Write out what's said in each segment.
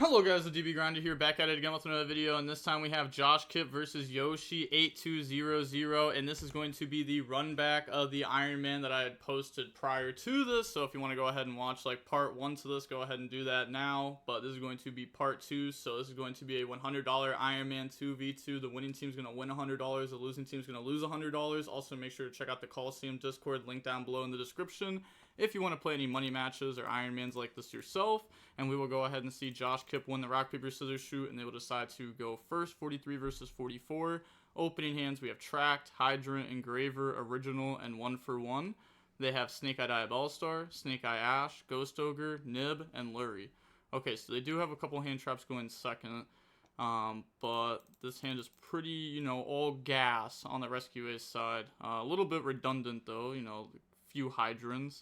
Hello guys, the DB Grinder here, back at it again with another video, and this time we have Josh Kip versus Yoshi 8200, and this is going to be the run back of the Iron Man that I had posted prior to this. So if you want to go ahead and watch like part 1 to this, go ahead and do that now, but this is going to be part 2. So this is going to be a $100 Iron Man 2v2. The winning team is going to win $100, the losing team is going to lose $100. Also make sure to check out the Coliseum Discord, link down below in the description, if you want to play any money matches or Iron Mans like this yourself. And we will go ahead and see Josh Kip win the rock, paper, scissors shoot, and they will decide to go first. 43 versus 44. Opening hands, we have Tracked, Hydrant, Engraver, Original, and 1-for-1. They have Snake Eye Dive All-Star, Snake Eye Ash, Ghost Ogre, Nib, and Lurie. Okay, so they do have a couple hand traps going second. But this hand is pretty, all gas on the Rescue Ace side. A little bit redundant though, few Hydrants.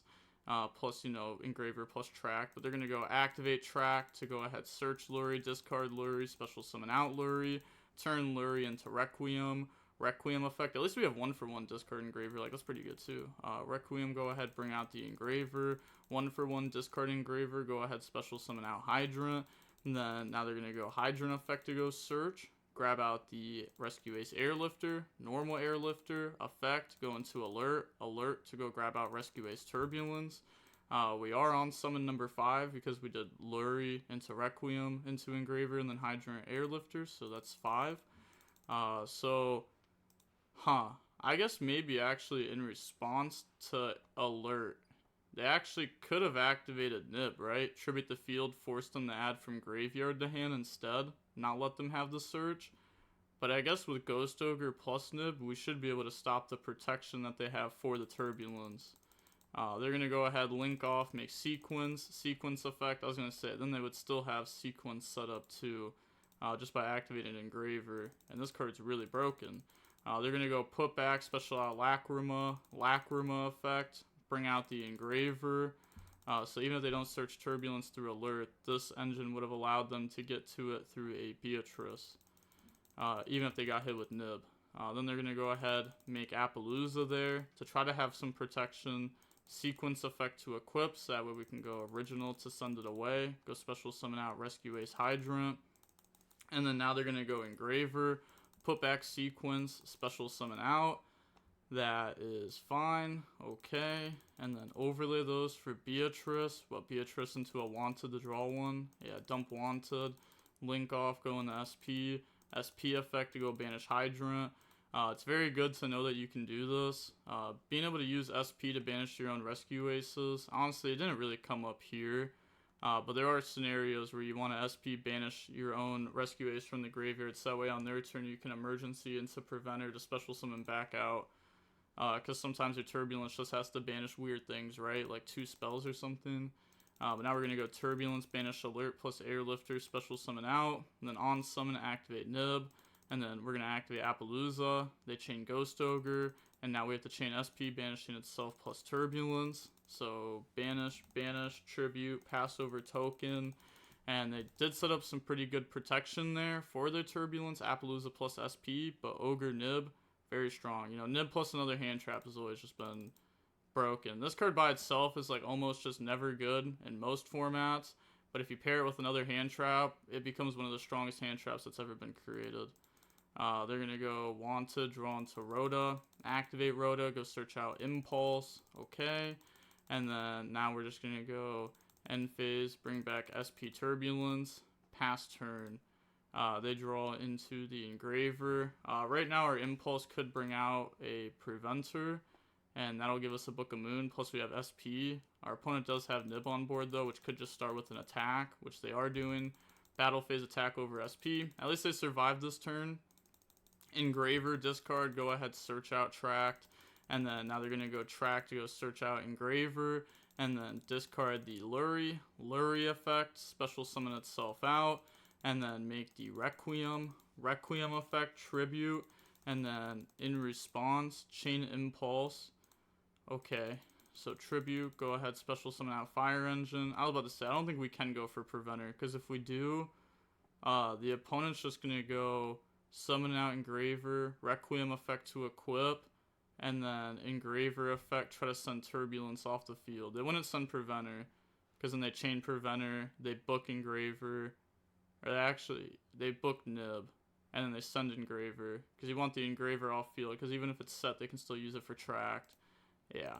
Plus, Engraver plus Track. But they're going to go activate Track to go ahead, search Lurie, discard Lurie, special summon out Lurie, turn Lurie into Requiem. Requiem effect. At least we have 1-for-1 discard Engraver. Like, that's pretty good too. Requiem, go ahead, bring out the Engraver. 1-for-1 discard Engraver, go ahead, special summon out Hydrant. And then now they're going to go Hydrant effect to go search. Grab out the Rescue Ace Airlifter, normal Airlifter, effect, go into alert, alert to go grab out Rescue Ace Turbulence. We are on summon number 5 because we did Lurie into Requiem into Engraver and then Hydrant Airlifter, so that's 5. I guess maybe actually in response to alert, they actually could have activated Nib, right? Tribute the field, force them to add from graveyard to hand instead, not let them have the search. But I guess with Ghost Ogre plus Nib, we should be able to stop the protection that they have for the Turbulence. They're going to go ahead, link off, make sequence effect. I was going to say, then they would still have sequence set up too, just by activating Engraver. And this card's really broken. They're going to go put back, special out Lacrima effect, bring out the Engraver. So even if they don't search Turbulence through alert, this engine would have allowed them to get to it through a Beatrice. Even if they got hit with Nib. Then they're going to go ahead, make Appaloosa there to try to have some protection. Sequence effect to equip, so that way we can go original to send it away. Go special summon out Rescue Ace Hydrant. And then now they're going to go Engraver, put back sequence, special summon out. That is fine. Okay. And then overlay those for Beatrice. Well, Beatrice into a Wanted to draw one. Yeah, dump Wanted. Link off, go into SP. SP effect to go banish Hydrant. It's very good to know that you can do this. Being able to use SP to banish your own Rescue Aces. Honestly, it didn't really come up here. But there are scenarios where you want to SP banish your own Rescue Ace from the graveyard. So that way on their turn you can emergency into Preventer to special summon back out. Because sometimes your Turbulence just has to banish weird things, right? Like 2 spells or something. But now we're going to go Turbulence, banish Alert plus Airlifter, special summon out. And then on summon, activate Nib. And then we're going to activate Appaloosa. They chain Ghost Ogre. And now we have to chain SP, banishing itself plus Turbulence. So banish, banish, tribute, pass over token. And they did set up some pretty good protection there for their Turbulence, Appaloosa plus SP. But Ogre, Nib, very strong. Nib plus another hand trap has always just been broken. This card by itself is like almost just never good in most formats. But if you pair it with another hand trap, it becomes one of the strongest hand traps that's ever been created. They're going to go Wanted, draw into Rhoda, activate Rhoda, go search out Impulse, okay. And then now we're just going to go end phase, bring back SP Turbulence, pass turn. They draw into the Engraver. Right now our Impulse could bring out a Preventer, and that'll give us a Book of Moon, plus we have SP. Our opponent does have Nib on board though, which could just start with an attack, which they are doing. Battle phase attack over SP. At least they survived this turn. Engraver, discard, go ahead, search out Tracked. And then now they're going to go Track to go search out Engraver. And then discard the Lurie effect, special summon itself out. And then make the Requiem effect, tribute. And then in response, chain Impulse. Okay, so tribute, go ahead, special summon out Fire Engine. I was about to say, I don't think we can go for Preventer, because if we do, the opponent's just going to go summon out Engraver, Requiem effect to equip, and then Engraver effect, try to send Turbulence off the field. They wouldn't send Preventer, because then they chain Preventer, they book Engraver, Or they book Nib, and then they send Engraver, because you want the Engraver off field, because even if it's set, they can still use it for tracked. Yeah.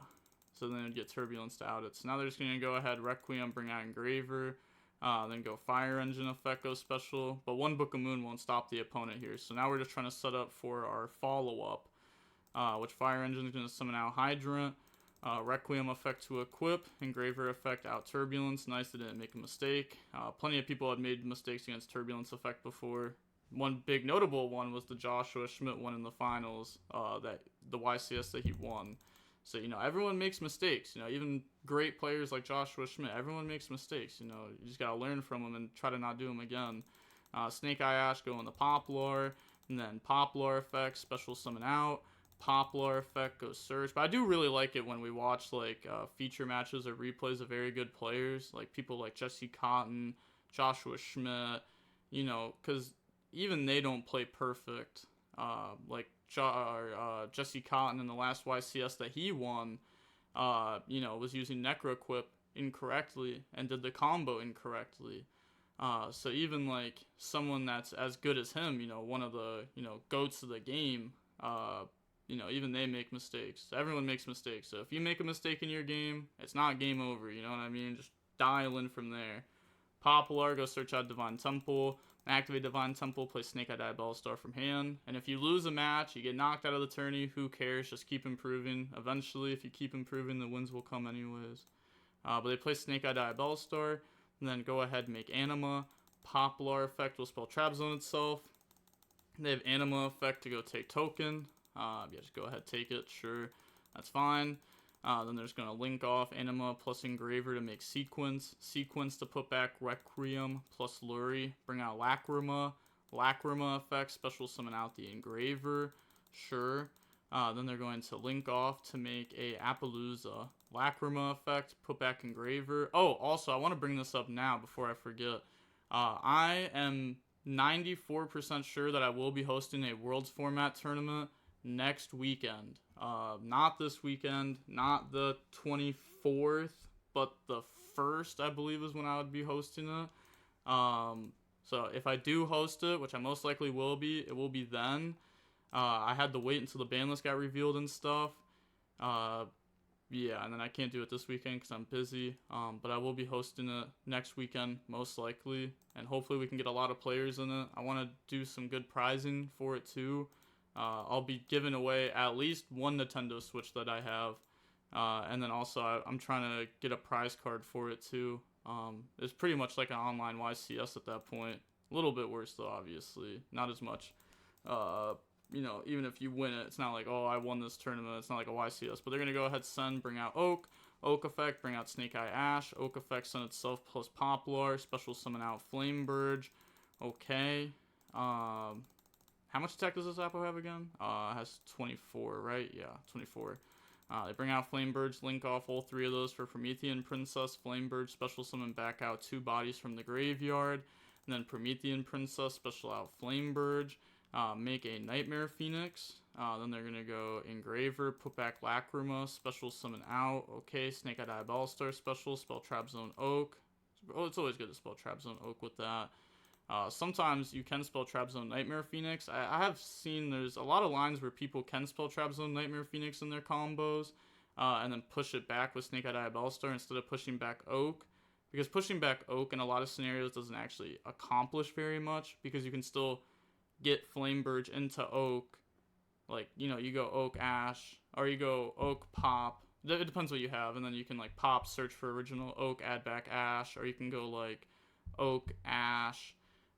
So then it'd get Turbulence to out it. So now they're just going to go ahead, Requiem, bring out Engraver, then go Fire Engine effect, go special. But one Book of Moon won't stop the opponent here. So now we're just trying to set up for our follow-up, which Fire Engine is going to summon out Hydrant. Requiem effect to equip, Engraver effect out Turbulence. Nice, they didn't make a mistake. Plenty of people had made mistakes against Turbulence effect before. One big notable one was the Joshua Schmidt one in the finals, that the YCS that he won. So, everyone makes mistakes. Even great players like Joshua Schmidt, everyone makes mistakes. You just got to learn from them and try to not do them again. Snake Eye Ash go in the Poplar, and then Poplar effect, special summon out. Poplar effect goes Surge. But I do really like it when we watch, feature matches or replays of very good players. Like, people like Jesse Cotton, Joshua Schmidt, because even they don't play perfect. Jesse Cotton in the last YCS that he won, was using Necro Equip incorrectly and did the combo incorrectly. So even someone that's as good as him, one of the, goats of the game, even they make mistakes. Everyone makes mistakes. So if you make a mistake in your game, it's not game over, you know what I mean? Just dial in from there. Poplar, go search out Divine Temple. Activate Divine Temple, play Snake Eye Diabell Star from hand. And if you lose a match, you get knocked out of the tourney, who cares? Just keep improving. Eventually, if you keep improving, the wins will come anyways. But they play Snake Eye Diabell Star, and then go ahead and make Anima. Poplar effect will spell Trap Zone itself. They have Anima effect to go take token. Just go ahead, take it, sure. That's fine. Then there's going to link off Anima plus Engraver to make Sequence. Sequence to put back Requiem plus Lurie. Bring out Lacrima. Lacrima effect, special summon out the Engraver. Sure. Then they're going to link off to make a Appaloosa. Lacrima effect, put back Engraver. Oh, also, I want to bring this up now before I forget. I am 94% sure that I will be hosting a Worlds format tournament next weekend. Not this weekend, not the 24th, but the 1st, I believe, is when I would be hosting it. So if I do host it, which I most likely will be, it will be then. I had to wait until the ban list got revealed and stuff. And then I can't do it this weekend because I'm busy. But I will be hosting it next weekend, most likely. And hopefully we can get a lot of players in it. I want to do some good prizing for it too. I'll be giving away at least one Nintendo Switch that I have. And then also I'm trying to get a prize card for it too. It's pretty much like an online YCS at that point. A little bit worse though, obviously. Not as much. Even if you win it, it's not like, oh, I won this tournament. It's not like a YCS. But they're going to go ahead, send, bring out Oak. Oak effect, bring out Snake Eye Ash. Oak effect, send itself plus Poplar. Special summon out Flamebird. Okay. How much attack does this Apple have again? It has 24, right? Yeah, 24. They bring out Flamebirds, link off all three of those for Promethean Princess. Flamebird, special summon back out 2 bodies from the graveyard. And then Promethean Princess, special out Flamebird. Make a Nightmare Phoenix. Then they're going to go Engraver, put back Lacrima, special summon out. Okay, Snake Eye Diabell Star special, spell Trap Zone Oak. Oh, it's always good to spell Trap Zone Oak with that. Sometimes you can spell Trap Zone Nightmare Phoenix. I have seen there's a lot of lines where people can spell Trap Zone Nightmare Phoenix in their combos, and then push it back with Snake Eye Diabell Star instead of pushing back Oak. Because pushing back Oak in a lot of scenarios doesn't actually accomplish very much, because you can still get Flamebird into Oak. You go Oak Ash, or you go Oak Pop. It depends what you have, and then you can Pop, search for original Oak, add back Ash, or you can go Oak Ash.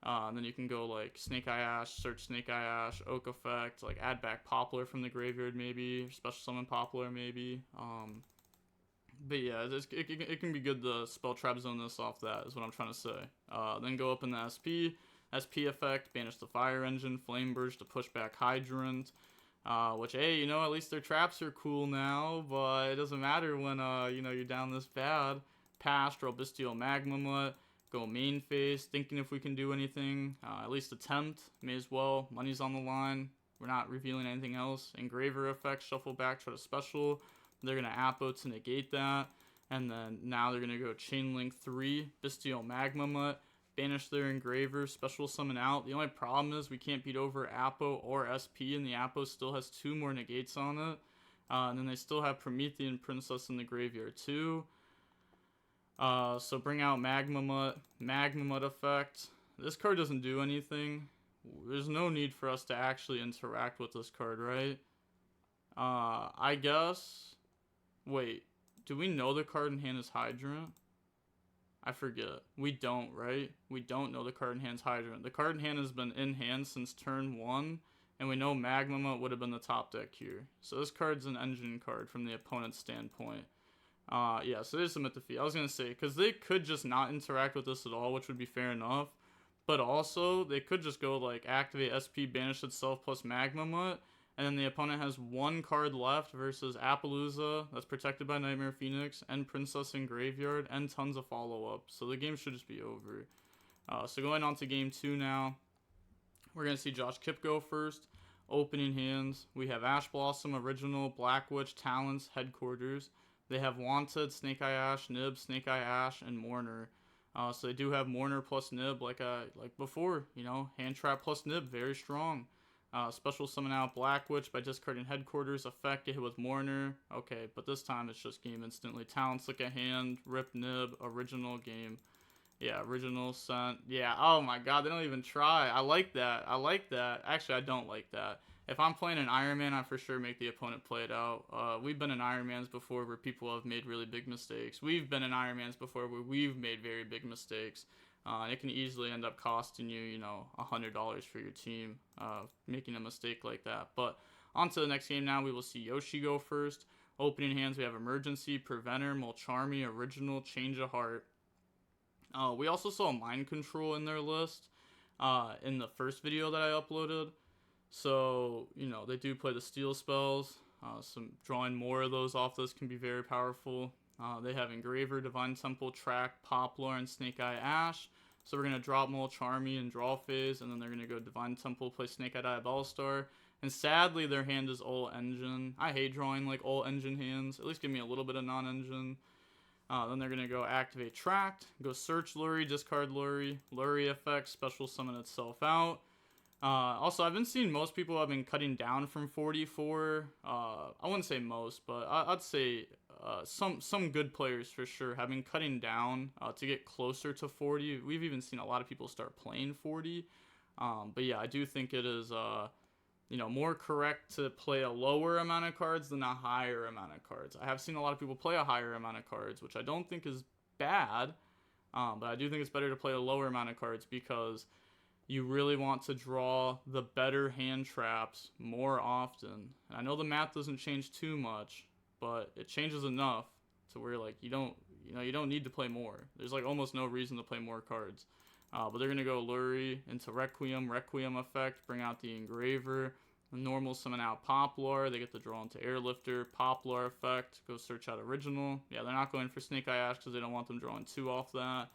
And then you can go Snake Eye Ash, search Snake Eye Ash, Oak effect, add back Poplar from the graveyard maybe, special summon Poplar maybe. But yeah, it can be good to spell Trap Zone this off that, is what I'm trying to say. Then go up in the SP effect, banish the Fire Engine, Flamebird to push back Hydrant. Which, hey, at least their traps are cool now, but it doesn't matter when, you're down this bad. Pass, draw Bestial Magma Mutt. Go main phase, thinking if we can do anything, at least attempt, may as well, money's on the line, we're not revealing anything else. Engraver effect, shuffle back, try to special, they're going to Appo to negate that, and then now they're going to go Chain Link 3, Bestial Magma Mutt, banish their engraver, special summon out. The only problem is we can't beat over Apo or SP, and the Apo still has 2 more negates on it. And then they still have Promethean Princess in the graveyard too. So bring out Magma Mutt effect. This card doesn't do anything. There's no need for us to actually interact with this card, right? I guess. Wait, do we know the card in hand is Hydrant? I forget. We don't, right? We don't know the card in hand's Hydrant. The card in hand has been in hand since turn 1, and we know Magma Mutt would have been the top deck here. So this card's an engine card from the opponent's standpoint. Yeah, so there's some defeat. I was going to say, because they could just not interact with this at all, which would be fair enough. But also, they could just go, like, activate SP, banish itself, plus Magma Mutt. And then the opponent has 1 card left versus Appaloosa, that's protected by Nightmare Phoenix, and Princess in Graveyard, and tons of follow-up. So the game should just be over. So going on to game 2 now. We're going to see Josh Kipp go first. Opening hands. We have Ash Blossom, Original, Black Witch, Talents, Headquarters. They have Wanted, Snake Eye Ash, Nib, Snake Eye Ash, and Mourner. So they do have Mourner plus Nib like before, you know, Hand Trap plus Nib, very strong. Special summon out Black Witch by discarding Headquarters, effect, get hit with Mourner. Okay, but this time it's just game instantly. Talents, look at hand, rip Nib, original game. Yeah, original sent. Yeah, oh my god, they don't even try. I like that. I like that. Actually, I don't like that. If I'm playing an IronMan, I for sure make the opponent play it out. We've been in IronMans before where people have made really big mistakes. We've been in IronMans before where we've made very big mistakes. It can easily end up costing you, you know, $100 for your team, making a mistake like that. But on to the next game now. We will see Yoshi go first. Opening hands, we have Emergency, Preventer, Mulcharmy, Original, Change of Heart. We also saw Mind Control in their list in the first video that I uploaded. So, you know, they do play the Steel spells. Some drawing more of those off this can be very powerful. They have Engraver, Divine Temple, Track, Poplar, and Snake Eye Ash. So we're going to drop Mulcharmy and draw phase, and then they're going to go Divine Temple, play Snake Eye Diabellstar. And sadly, their hand is all engine. I hate drawing like all engine hands. At least give me a little bit of non-engine. Then they're going to go activate Tract, go search Lurie, discard Lurie, Lurie effect, special summon itself out. Also, I've been seeing most people have been cutting down from 44. I wouldn't say most, but I'd say some good players for sure have been cutting down to get closer to 40. We've even seen a lot of people start playing 40. But yeah, I do think it is you know, more correct to play a lower amount of cards than a higher amount of cards. I have seen a lot of people play a higher amount of cards, which I don't think is bad. But I do think it's better to play a lower amount of cards because you really want to draw the better hand traps more often. And I know the math doesn't change too much, but it changes enough to where like you don't need to play more. There's like almost no reason to play more cards. But they're gonna go Lurie into Requiem effect, bring out the Engraver, normal summon out Poplar. They get to draw into Airlifter, Poplar effect, go search out Original. Yeah, they're not going for Snake Eye Ash because they don't want them drawing 2 off that.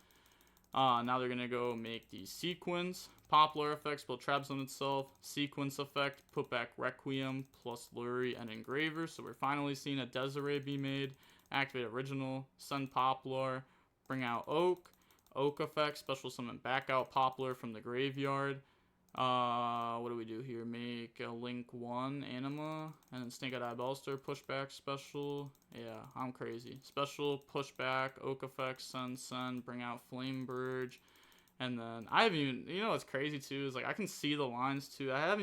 Now they're going to go make the Sequence. Poplar effect, spell traps on itself. Sequence effect, put back Requiem plus Lurie and Engraver. So we're finally seeing a Desiree be made. Activate Original, send Poplar, bring out Oak. Oak effect, special summon back out Poplar from the graveyard. What do we do here? Make a Link 1 Anima, and then Snake Eye Diabellstar, pushback, special. Yeah, I'm crazy. Special, pushback, Oak effect, send, bring out Flamebird. And then, I haven't even, you know what's crazy too, is like, I can see the lines too. I have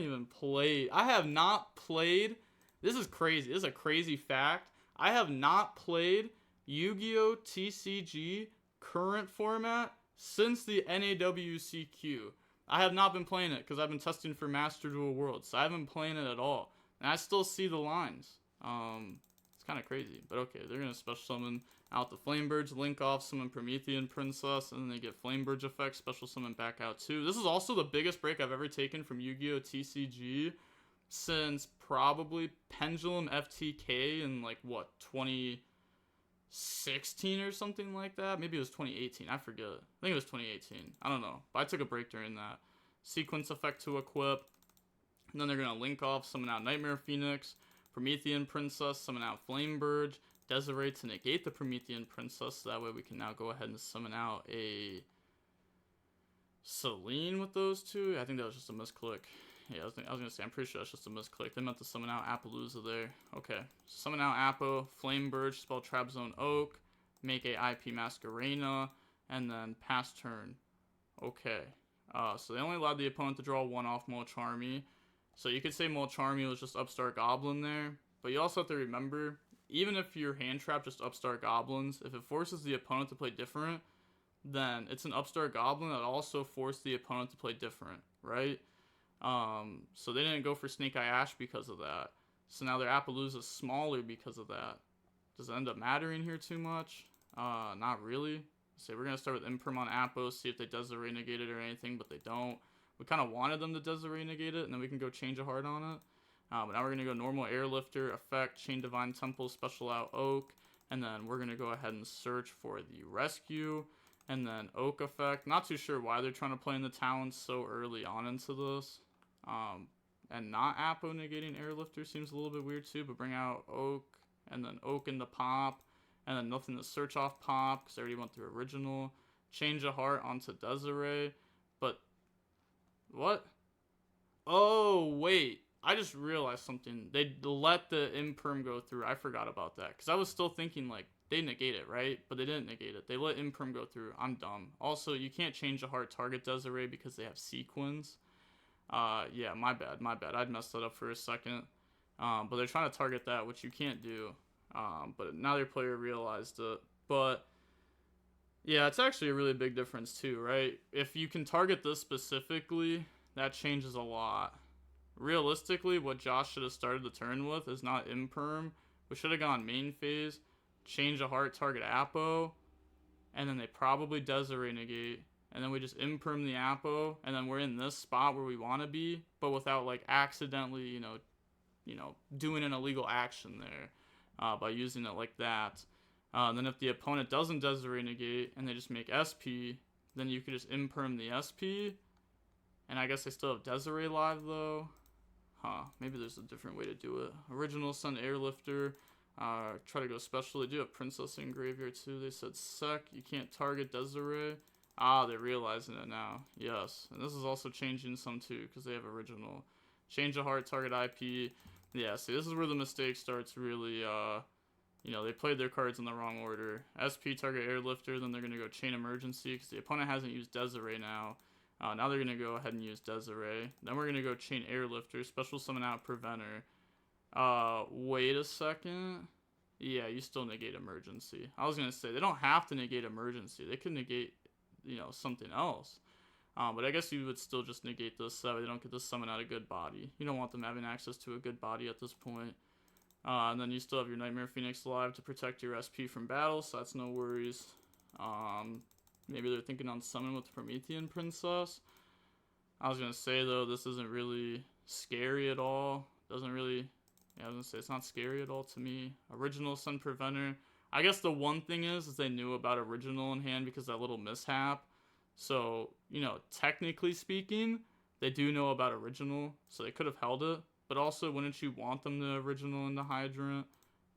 not played, this is crazy, this is a crazy fact. I have not played Yu-Gi-Oh! TCG current format since the NAWCQ. I have not been playing it because I've been testing for Master Duel Worlds, so I haven't been playing it at all. And I still see the lines. It's kind of crazy, but okay, they're going to special summon out the Flamebirds, link off, summon Promethean Princess, and then they get Flamebirds effect, special summon back out too. This is also the biggest break I've ever taken from Yu-Gi-Oh! TCG since probably Pendulum FTK in like, what, 2016 or something like that? Maybe it was 2018, I forget. I think it was 2018, I don't know, but I took a break during that. Sequence effect to equip, and then they're going to link off, summon out Nightmare Phoenix, Promethean Princess, summon out Flamebird, Desiree to negate the Promethean Princess, so that way we can now go ahead and summon out a Selene with those two. I think that was just a misclick. Yeah, I was gonna say, I'm pretty sure that's just a misclick. They meant to summon out Appaloosa there. Okay. Summon out Appo, Flame Birch, spell Trap Zone Oak, make a IP Masquerena, and then pass turn. Okay. So they only allowed the opponent to draw one off Molcharmy. So you could say Molcharmy was just Upstart Goblin there. But you also have to remember, even if your hand trap just Upstart Goblins, if it forces the opponent to play different, then it's an Upstart Goblin that also forced the opponent to play different, right? So they didn't go for Snake Eye Ash because of that. So now their Appaloosa is smaller because of that. Does it end up mattering here too much? Not really. So we're going to start with Imperm on Appo, see if they Desiree negate it or anything, but they don't. We kind of wanted them to Desiree negate it, and then we can go change a heart on it. But now we're going to go normal Airlifter, effect, Chain Divine Temple, special out Oak, and then we're going to go ahead and search for the Rescue, and then Oak effect. Not too sure why they're trying to play in the talents so early on into this. And not Appo negating Airlifter seems a little bit weird too, but bring out Oak, and then Oak into Pop, and then nothing to search off Pop, because I already went through original. Change a heart onto Desiree, but what? Oh, wait. I just realized something. They let the Imperm go through. I forgot about that, because I was still thinking, like, they negate it, right? But they didn't negate it. They let Imperm go through. I'm dumb. Also, you can't change a heart target Desiree because they have sequins. Yeah, my bad. I'd messed that up for a second. But they're trying to target that, which you can't do. But now their player realized it. But yeah, it's actually a really big difference too, right? If you can target this specifically, that changes a lot. Realistically, what Josh should have started the turn with is not Imperm. We should have gone main phase, change a heart, target Appo, and then they probably Desiree negate. And then we just Imperm the Appo, and then we're in this spot where we want to be, but without like accidentally, you know, doing an illegal action there by using it like that. Then if the opponent doesn't Desiree negate and they just make SP, then you could just Imperm the SP. And I guess they still have Desiree live though. Maybe there's a different way to do it. Original Sun Airlifter. Try to go special. They do have Princess in Graveyard too. They said sec. You can't target Desiree. They're realizing it now. Yes. And this is also changing some too, because they have original. Change a heart, target IP. Yeah, see, this is where the mistake starts really, they played their cards in the wrong order. SP, target Airlifter, then they're going to go Chain Emergency, because the opponent hasn't used Desiree now. Now they're going to go ahead and use Desiree. Then we're going to go Chain Airlifter, special summon out Preventer. Wait a second. Yeah, you still negate Emergency. I was going to say, they don't have to negate Emergency. They can negate, something else. But I guess you would still just negate this so they don't get to summon out a good body. You don't want them having access to a good body at this point. And then you still have your Nightmare Phoenix alive to protect your SP from battle, so that's no worries. Maybe they're thinking on summon with Promethean Princess. I was going to say, though, this isn't really scary at all. Doesn't really... Yeah, I was going to say, it's not scary at all to me. Original Sun Preventer. I guess the one thing is they knew about Original in hand because that little mishap. So, technically speaking, they do know about Original, so they could have held it. But also, wouldn't you want them to Original into Hydrant?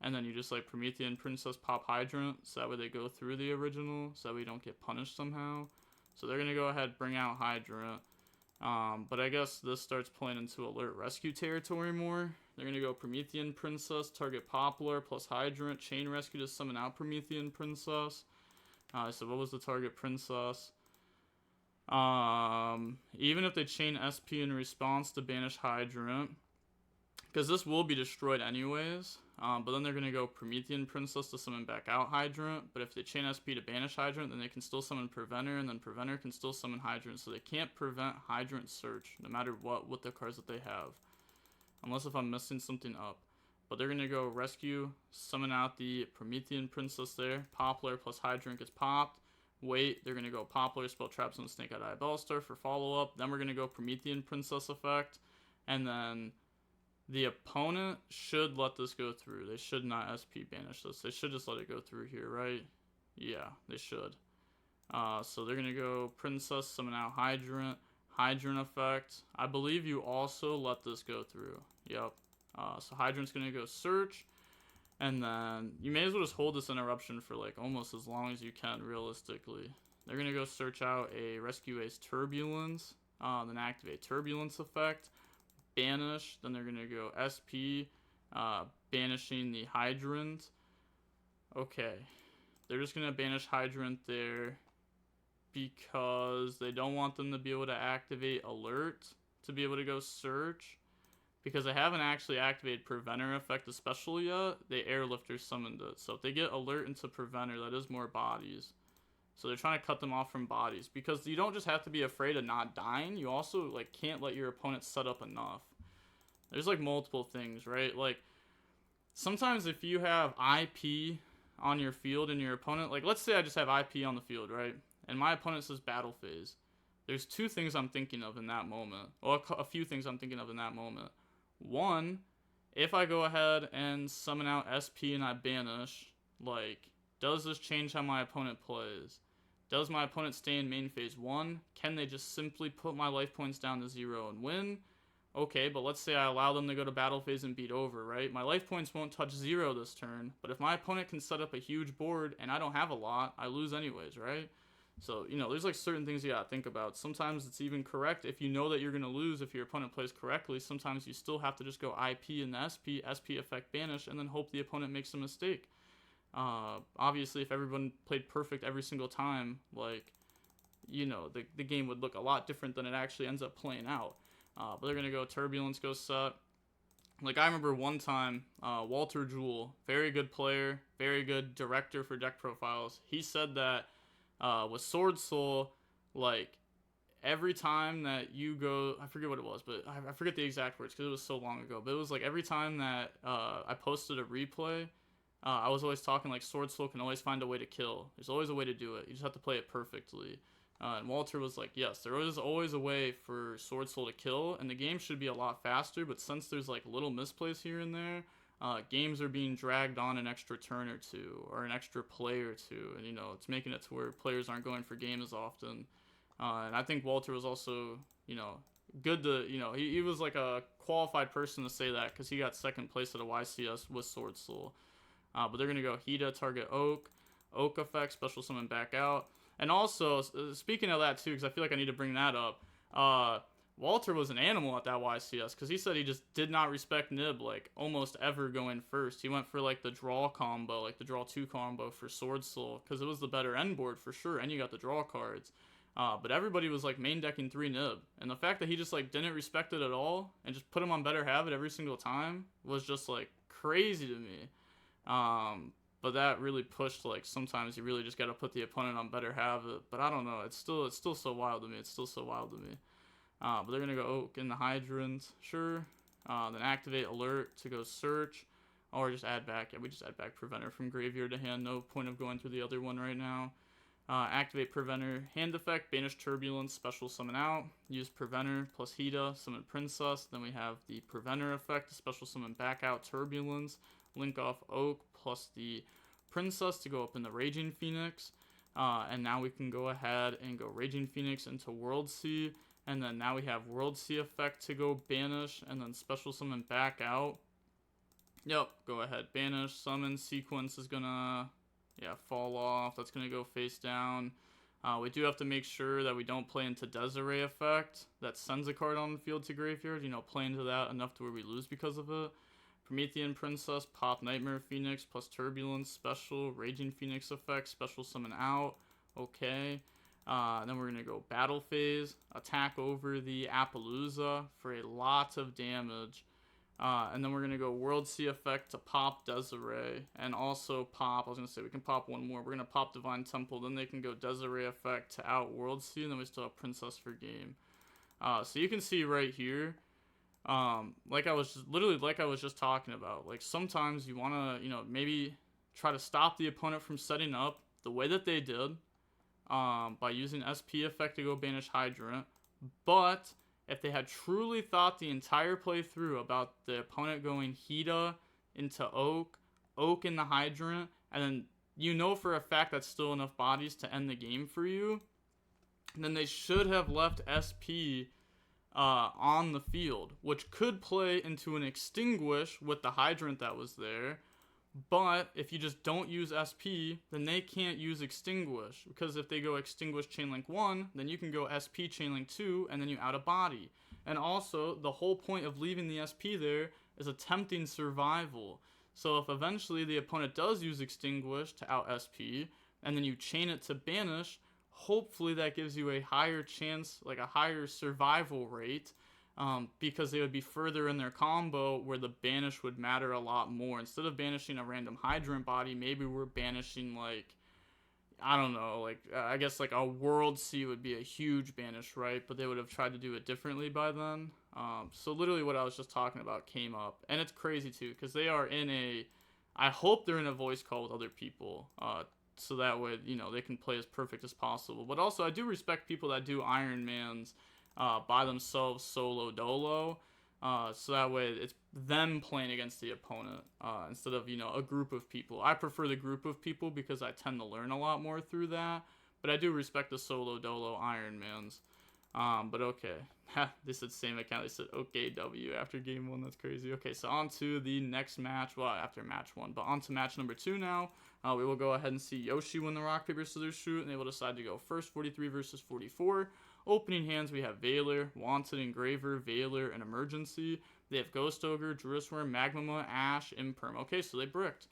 And then you just, Promethean Princess pop Hydrant, so that way they go through the Original, so that we don't get punished somehow. So they're going to go ahead and bring out Hydrant. But I guess this starts playing into Alert Rescue territory more. They're going to go Promethean Princess, target Poplar, plus Hydrant, Chain Rescue to summon out Promethean Princess. So what was the target Princess? Even if they chain SP in response to banish Hydrant, because this will be destroyed anyways, but then they're going to go Promethean Princess to summon back out Hydrant, but if they chain SP to banish Hydrant, then they can still summon Preventer, and then Preventer can still summon Hydrant, so they can't prevent Hydrant search, no matter what with the cards that they have, unless if I'm messing something up. But they're going to go Rescue, summon out the Promethean Princess there, Poplar plus Hydrant gets popped. Wait, they're going to go Poplar, spell Traps on Snake Eye Ballstar for follow-up. Then we're going to go Promethean Princess effect. And then the opponent should let this go through. They should not SP banish this. They should just let it go through here, right? Yeah, they should. So they're going to go Princess, summon out Hydrant. Hydrant effect. I believe you also let this go through. Yep. So Hydrant's going to go search. And then you may as well just hold this interruption for almost as long as you can realistically. They're going to go search out a Rescue Ace Turbulence, then activate Turbulence effect, banish, then they're going to go SP, banishing the Hydrant. Okay, they're just going to banish Hydrant there because they don't want them to be able to activate Alert to be able to go search. Because they haven't actually activated Preventer effect especially yet, they Airlifter summoned it. So if they get Alert into Preventer, that is more bodies. So they're trying to cut them off from bodies. Because you don't just have to be afraid of not dying, you also like can't let your opponent set up enough. There's like multiple things, right? Like sometimes if you have IP on your field and your opponent, like let's say I just have IP on the field, right? And my opponent says Battle Phase. There's two things I'm thinking of in that moment. Well, a few things I'm thinking of in that moment. One, if I go ahead and summon out SP and I banish, like, does this change how my opponent plays? Does my opponent stay in main phase 1? Can they just simply put my life points down to 0 and win? Okay, but let's say I allow them to go to battle phase and beat over, right? My life points won't touch 0 this turn, but if my opponent can set up a huge board and I don't have a lot, I lose anyways, right? So, you know, there's like certain things you gotta think about. Sometimes it's even correct if you know that you're gonna lose if your opponent plays correctly. Sometimes you still have to just go IP in the SP effect banish, and then hope the opponent makes a mistake. Obviously, if everyone played perfect every single time, like, you know, the game would look a lot different than it actually ends up playing out. But they're gonna go Turbulence, go set. Like, I remember one time, Walter Jewell, very good player, very good director for deck profiles. He said that with Sword Soul, like, every time that you go, I forget what it was, but I forget the exact words because it was so long ago, but it was like every time that I posted a replay, I was always talking like Sword Soul can always find a way to kill. There's always a way to do it. You just have to play it perfectly. And Walter was like, yes, there is always a way for Sword Soul to kill, and the game should be a lot faster, but since there's like little misplays here and there, games are being dragged on an extra turn or two, or an extra play or two, and, you know, it's making it to where players aren't going for game as often. And I think Walter was also, you know, good to, you know, he was like a qualified person to say that, because he got second place at a YCS with Sword Soul. But they're going to go Hida, target Oak effect, special summon back out. And also, speaking of that too, because I feel like I need to bring that up, Walter was an animal at that YCS, because he said he just did not respect Nib, like, almost ever going first. He went for, like, the draw combo, like the draw 2 combo for Sword Soul, because it was the better end board for sure, and you got the draw cards. But everybody was, like, main decking 3 Nib, and the fact that he just, like, didn't respect it at all, and just put him on better habit every single time, was just, like, crazy to me. But that really pushed, like, sometimes you really just gotta put the opponent on better habit, but I don't know, it's still so wild to me, but they're gonna go Oak in the Hydrant, sure. Then activate Alert to go search, or just add back. Yeah, we just add back Preventer from graveyard to hand. No point of going through the other one right now. Activate Preventer, hand effect, banish Turbulence, special summon out. Use Preventer plus Hida, summon Princess. Then we have the Preventer effect, special summon back out Turbulence. Link off Oak plus the Princess to go up in the Raging Phoenix. And now we can go ahead and go Raging Phoenix into World Sea. And then now we have World Sea effect to go banish, and then special summon back out. Yep, go ahead, banish, summon, sequence is gonna, yeah, fall off. That's gonna go face down. We do have to make sure that we don't play into Desiree effect. That sends a card on the field to graveyard. You know, play into that enough to where we lose because of it. Promethean Princess, pop Nightmare Phoenix, plus Turbulence, special, Raging Phoenix effect, special summon out. Okay. Then we're going to go Battle Phase, attack over the Appaloosa for a lot of damage. And then we're going to go World Sea effect to pop Desiree, and also pop, I was going to say we can pop one more. We're going to pop Divine Temple, then they can go Desiree effect to out World Sea, and then we still have Princess for game. So you can see right here, like I was just talking about, like sometimes you want to, you know, maybe try to stop the opponent from setting up the way that they did. By using SP effect to go banish Hydrant, but if they had truly thought the entire playthrough about the opponent going Hida into Oak in the Hydrant, and then you know for a fact that's still enough bodies to end the game for you, then they should have left SP on the field, which could play into an Extinguish with the Hydrant that was there. But if you just don't use SP, then they can't use Extinguish. Because if they go Extinguish Chainlink 1, then you can go SP Chainlink 2, and then you out of body. And also, the whole point of leaving the SP there is attempting survival. So if eventually the opponent does use Extinguish to out SP, and then you chain it to Banish, hopefully that gives you a higher chance, like a higher survival rate, because they would be further in their combo where the banish would matter a lot more. Instead of banishing a random hydrant body, maybe we're banishing like, I don't know, like I guess like a World Sea would be a huge banish, right? But they would have tried to do it differently by then. So literally what I was just talking about came up, and it's crazy too because they are in a, I hope they're in a voice call with other people, so that way they can play as perfect as possible. But also I do respect people that do IronMans by themselves solo dolo, so that way it's them playing against the opponent instead of a group of people. I prefer the group of people because I tend to learn a lot more through that, but I do respect the solo dolo Ironmans. But okay, they said same account, they said okay W after game 1. That's crazy. Okay, so on to the next match, well after match 1, but on to match number 2 now. We will go ahead and see Yoshi win the rock paper scissors shoot, and they will decide to go first. 43 versus 44. Opening hands, we have Veiler, Wanted, Engraver, Veiler, and Emergency. They have Ghost Ogre, Druisworm, Magmama, Ash, Imperm. Okay, so they bricked.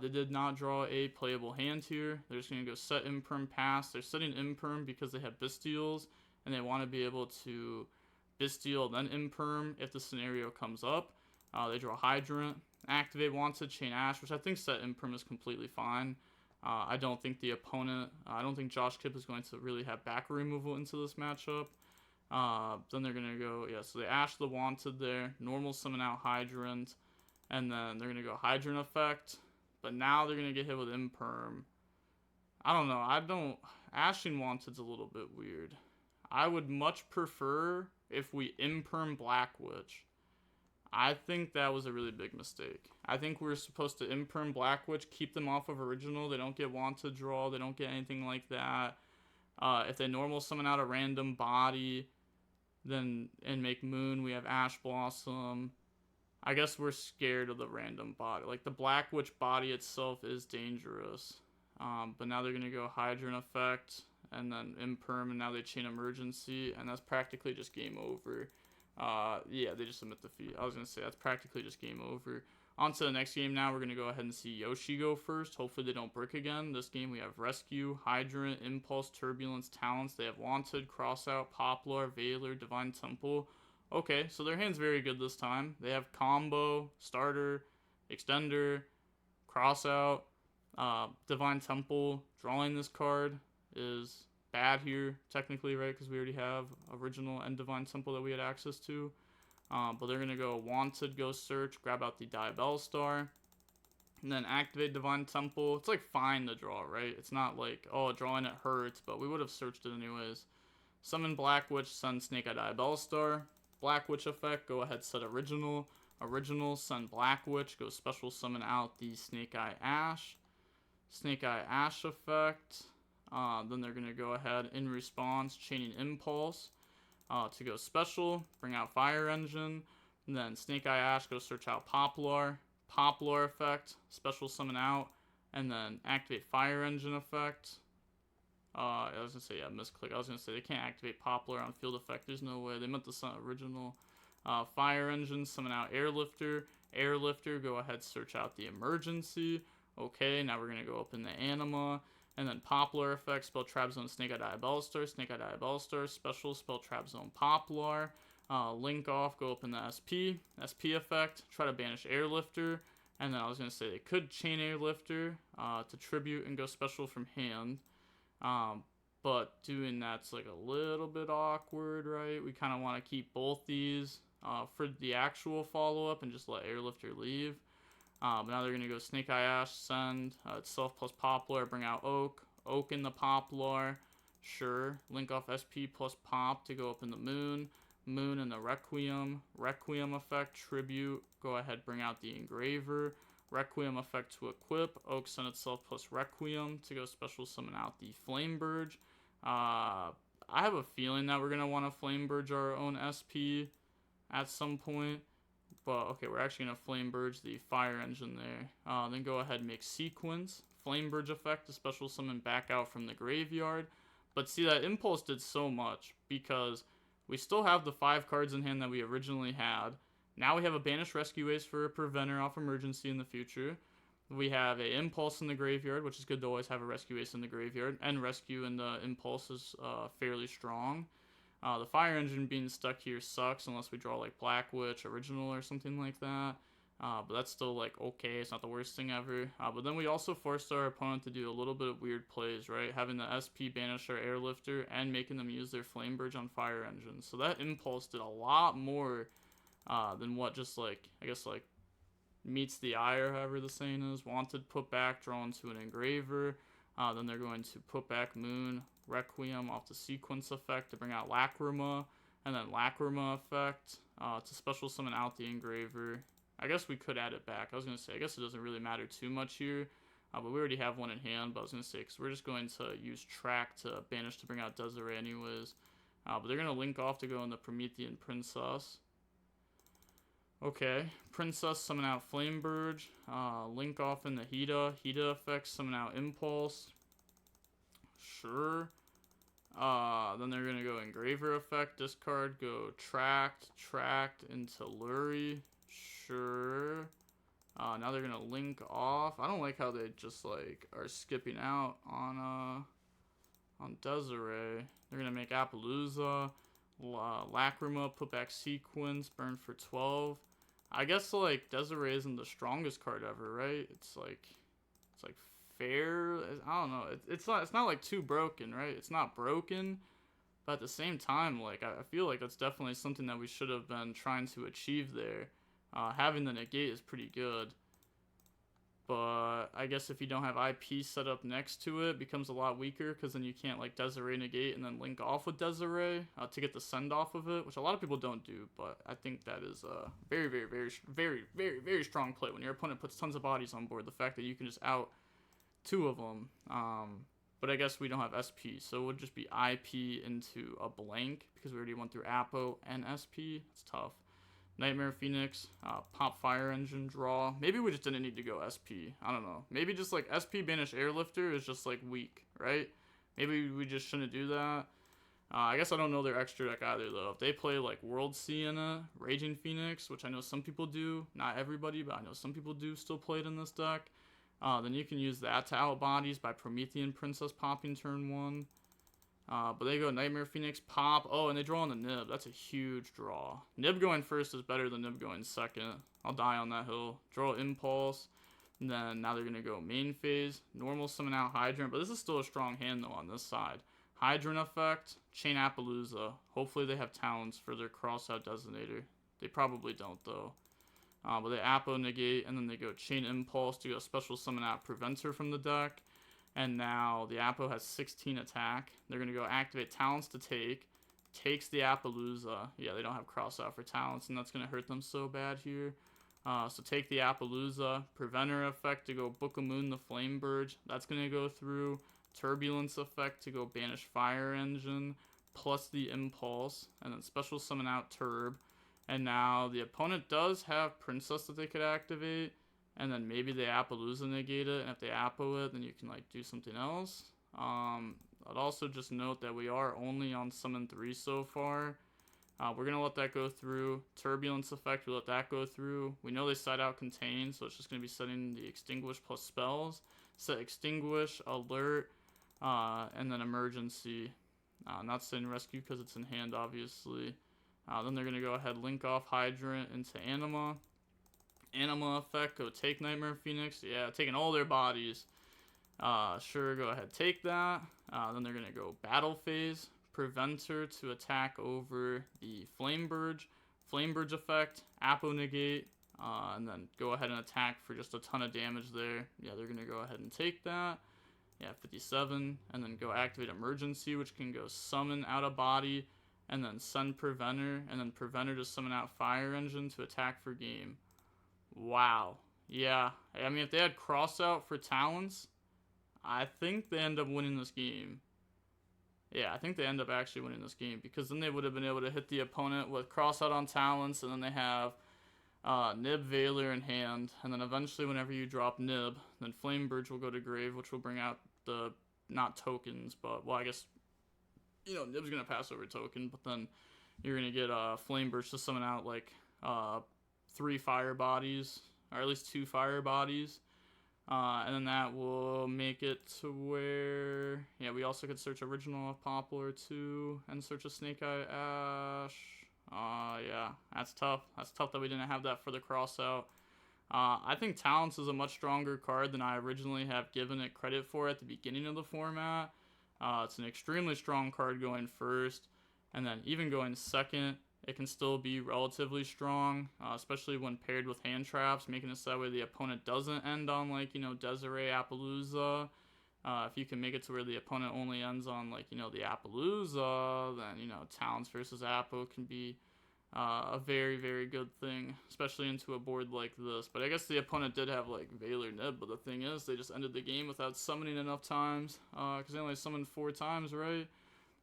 They did not draw a playable hand here. They're just going to go set Imperm pass. They're setting Imperm because they have Bystials, and they want to be able to Bystial then Imperm if the scenario comes up. They draw Hydrant, activate Wanted, chain Ash, which I think set Imperm is completely fine. I don't think the opponent, I don't think Josh Kipp is going to really have back removal into this matchup. Then they're going to go, so they Ash the Wanted there, normal summon out Hydrant, and then they're going to go Hydrant effect, but now they're going to get hit with Imperm. I don't know, Ashing Wanted's a little bit weird. I would much prefer if we Imperm Black Witch. I think that was a really big mistake. I think we're supposed to Imperm Black Witch, keep them off of original. They don't get Wanted draw. They don't get anything like that. If they normal summon out a random body, then and make Moon, we have Ash Blossom. I guess we're scared of the random body. Like the Black Witch body itself is dangerous. But now they're going to go Hydrant effect and then Imperm, and now they chain Emergency, and that's practically just game over. They just submit defeat. I was going to say, that's practically just game over. On to the next game now. We're going to go ahead and see Yoshi go first. Hopefully they don't brick again. This game we have Rescue, Hydrant, Impulse, Turbulence, Talents. They have Wanted, Crossout, Poplar, Veiler, Divine Temple. Okay, so their hand's very good this time. They have Combo, Starter, Extender, Crossout, Divine Temple. Drawing this card is bad here, technically, right? Because we already have Original and Divine Temple that we had access to. But they're going to go Wanted, go Search, grab out the Diabell Star, and then activate Divine Temple. It's like fine to draw, right? It's not like, oh, drawing it hurts, but we would have searched it anyways. Summon Black Witch, send Snake Eye Diabell Star. Black Witch effect, go ahead, set Original. Original, send Black Witch, go special summon out the Snake Eye Ash. Snake Eye Ash effect. Then they're going to go ahead in response, chaining Impulse to go special, bring out Fire Engine, and then Snake Eye Ash, go search out Poplar. Poplar effect, special summon out, and then activate Fire Engine effect. I was going to say, misclick. I was going to say they can't activate Poplar on field effect. There's no way. They meant to summon Original. Fire Engine, summon out Airlifter. Airlifter, go ahead, search out the Emergency. Okay, now we're going to go open the Anima. And then Poplar effect, spell Trap Zone, Snake Eye Diabell Star, Snake Eye Diabell Star, special, spell Trap Zone, Poplar. Link off, go open the SP. SP effect, try to banish Airlifter. And then I was going to say they could chain Airlifter to tribute and go special from hand. But doing that's like a little bit awkward, right? We kind of want to keep both these for the actual follow-up and just let Airlifter leave. But now they're going to go Snake Eye Ash, send itself plus Poplar, bring out Oak. Oak in the Poplar, sure. Link off SP plus Pop to go up in the Moon. Moon in the Requiem. Requiem effect, Tribute. Go ahead, bring out the Engraver. Requiem effect to equip. Oak send itself plus Requiem to go special summon out the Flamebird. I have a feeling that we're going to want to Flamebird our own SP at some point. But, okay, we're actually going to Flame Burge the Fire Engine there. Then go ahead and make Sequence. Flame Burge effect to special summon back out from the graveyard. But see, that Impulse did so much because we still have the 5 cards in hand that we originally had. Now we have a Banished Rescue Ace for a Preventer off Emergency in the future. We have a Impulse in the graveyard, which is good to always have a Rescue Ace in the graveyard. And Rescue in the Impulse is fairly strong. The Fire Engine being stuck here sucks unless we draw like Black Witch Original or something like that. But that's still like okay, it's not the worst thing ever. But then we also forced our opponent to do a little bit of weird plays, right? Having the SP banish our Airlifter and making them use their Flame Burge on Fire Engine. So that Impulse did a lot more than what just like, I guess like meets the eye or however the saying is. Wanted, put back, drawn to an Engraver. Then they're going to put back Moon, Requiem off the Sequence effect to bring out Lacrima. And then Lacrima effect to special summon out the Engraver. I guess we could add it back. I was going to say, I guess it doesn't really matter too much here. But we already have one in hand. But I was going to say, because we're just going to use Track to banish to bring out Desiree anyways. But they're going to link off to go in the Promethean Princess. Okay, Princess, summon out Flame Burge. Link off in the Hida. Hida effects, summon out Impulse. Sure. Then they're going to go Engraver effect, discard, go Tracked into Lurie. Sure. Now they're going to link off. I don't like how they just, like, are skipping out on Desiree. They're going to make Appaloosa, Lacrima, put back Sequence, burn for 12. I guess, like, Desiree isn't the strongest card ever, right? It's like fair. I don't know. It's not like too broken, right? It's not broken, but at the same time, like, I feel like that's definitely something that we should have been trying to achieve there. Having the negate is pretty good, but I guess if you don't have IP set up next to it, it becomes a lot weaker because then you can't like Desiree negate and then link off with Desiree to get the send off of it, which a lot of people don't do. But I think that is a very, very, very, very, very, very strong play when your opponent puts tons of bodies on board. The fact that you can just out 2 of them. But I guess we don't have SP, so it would just be IP into a blank because we already went through Apo and SP. It's tough. Nightmare Phoenix, pop Fire Engine, draw. Maybe we just didn't need to go SP. I don't know. Maybe just like SP banish Airlifter is just like weak, right? Maybe we just shouldn't do that. I guess I don't know their extra deck either though. If they play like World Sienna, Raging Phoenix, which I know some people do, not everybody, but I know some people do still play it in this deck, then you can use that to out bodies by Promethean Princess popping turn 1. But they go Nightmare Phoenix, pop. Oh, and they draw on the Nib. That's a huge draw. Nib going first is better than Nib going second. I'll die on that hill. Draw Impulse. And then now they're going to go main phase. Normal summon out Hydrant. But this is still a strong hand, though, on this side. Hydrant effect. Chain Appaloosa. Hopefully they have talents for their cross-out designator. They probably don't, though. But they Apo negate. And then they go Chain Impulse to go special summon out Preventer from the deck. And now the Apo has 16 attack. They're going to go activate Talents to take. Takes the Appaloosa. Yeah, they don't have cross out for Talents, and that's going to hurt them so bad here. So take the Appaloosa. Preventer effect to go Book of Moon the Flame Burge. That's going to go through. Turbulence effect to go banish Fire Engine. Plus the Impulse. And then special summon out Turb. And now the opponent does have Princess that they could activate. And then maybe they Appaloosa negate it, and if they Apo it, then you can like do something else. I'd also just note that we are only on summon 3 so far. We're going to let that go through. Turbulence effect, we let that go through. We know they side out Contain, so it's just going to be setting the Extinguish plus spells. Set Extinguish, Alert, and then Emergency. Not setting Rescue because it's in hand, obviously. Then they're going to go ahead, link off Hydrant into Anima. Anima effect, go take Nightmare Phoenix. Yeah, taking all their bodies. Sure, go ahead, take that. Then they're going to go Battle Phase. Preventer to attack over the Flame Burge. Flame Burge effect, Apo negate. And then go ahead and attack for just a ton of damage there. Yeah, they're going to go ahead and take that. Yeah, 57. And then go activate Emergency, which can go summon out a body. And then send Preventer. And then Preventer to summon out Fire Engine to attack for game. Wow. Yeah. I mean, if they had cross out for talents, I think they end up winning this game. Yeah, I think they end up actually winning this game because then they would have been able to hit the opponent with cross out on talents, and then they have Nib, Valor in hand, and then eventually whenever you drop Nib, then Flamebirds will go to grave, which will bring out the, not tokens, but, well, I guess, you know, Nib's gonna pass over token, but then you're gonna get Flamebirds to summon out like 3 fire bodies, or at least 2 fire bodies. And then that will make it to where, yeah, we also could search original of Poplar too, and search a Snake Eye Ash. Yeah, that's tough. That's tough that we didn't have that for the cross out. I think Talents is a much stronger card than I originally have given it credit for at the beginning of the format. It's an extremely strong card going first, and then even going second, it can still be relatively strong, especially when paired with hand traps, making it so that way the opponent doesn't end on, like, you know, Desiree Appaloosa. If you can make it to where the opponent only ends on, like, you know, the Appaloosa, then, you know, Talents versus Appo can be a very, very good thing, especially into a board like this. But I guess the opponent did have, like, Valor Nib, but the thing is, they just ended the game without summoning enough times, because they only summoned 4 times, right?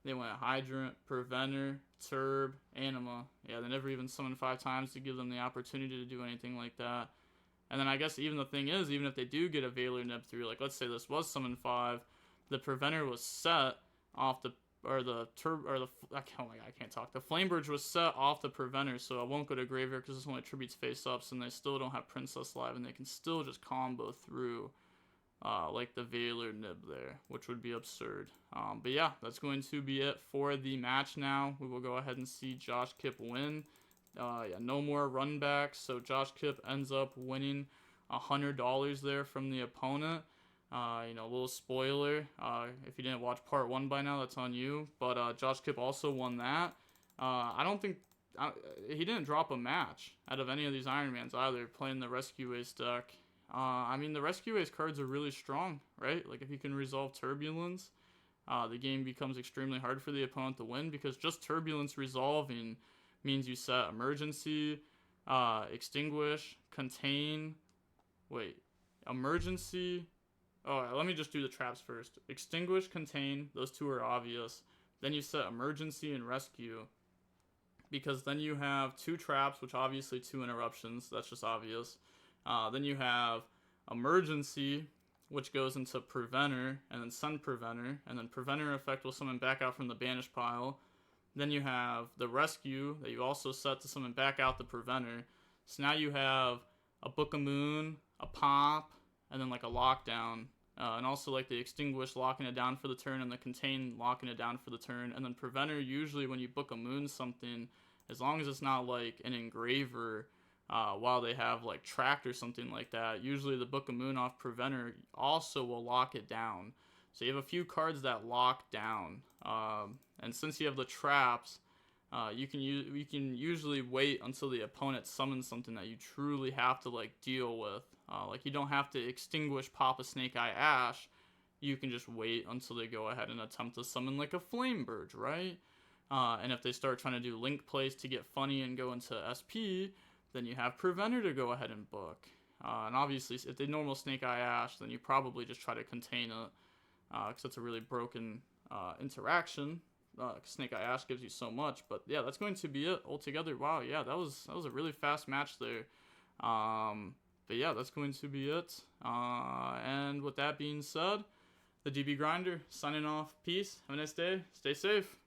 They went Hydrant, Preventer, Turb, Anima. Yeah, they never even summoned 5 times to give them the opportunity to do anything like that. And then I guess even the thing is, even if they do get a Valor Nib through, like, let's say this was summoned 5, the Preventer was set off the, or the Turb, or the, oh my god, I can't talk. The Flamebridge was set off the Preventer, so it won't go to graveyard because this only tributes face-ups, and they still don't have Princess live, and they can still just combo through like the Valor Nib there, which would be absurd. But yeah, that's going to be it for the match now. We will go ahead and see Josh Kipp win. Yeah, no more runbacks, so Josh Kipp ends up winning $100 there from the opponent. You know, a little spoiler, if you didn't watch part 1 by now, that's on you. But Josh Kipp also won that. I don't think, he didn't drop a match out of any of these Ironmans either, playing the Rescue Ace deck. I mean, the Rescue Ace cards are really strong, right? Like, if you can resolve Turbulence, the game becomes extremely hard for the opponent to win, because just Turbulence resolving means you set Emergency, Extinguish, Contain, Emergency, let me just do the traps first. Extinguish, Contain, those 2 are obvious. Then you set Emergency and Rescue, because then you have 2 traps, which obviously 2 interruptions, that's just obvious. Then you have Emergency, which goes into Preventer, and then send Preventer, and then Preventer effect will summon back out from the banish pile. Then you have the Rescue that you also set to summon back out the Preventer. So now you have a Book of Moon, a Pop, and then like a Lockdown. And also like the Extinguish locking it down for the turn, and the Contain locking it down for the turn. And then Preventer, usually when you Book of Moon something, as long as it's not like an Engraver, while they have like Tracked or something like that, usually the Book of Moon off Preventer also will lock it down. So you have a few cards that lock down, and since you have the traps, you can usually wait until the opponent summons something that you truly have to like deal with. Like, you don't have to Extinguish, pop a Snake Eye Ash. You can just wait until they go ahead and attempt to summon like a Flamebird, right? And if they start trying to do link plays to get funny and go into SP, then you have Preventer to go ahead and book. And obviously, if they normal Snake Eye Ash, then you probably just try to contain it, because it's a really broken interaction. Snake Eye Ash gives you so much. But yeah, that's going to be it altogether. Wow, yeah, that was a really fast match there. But yeah, that's going to be it. And with that being said, the DB Grinder signing off. Peace. Have a nice day. Stay safe.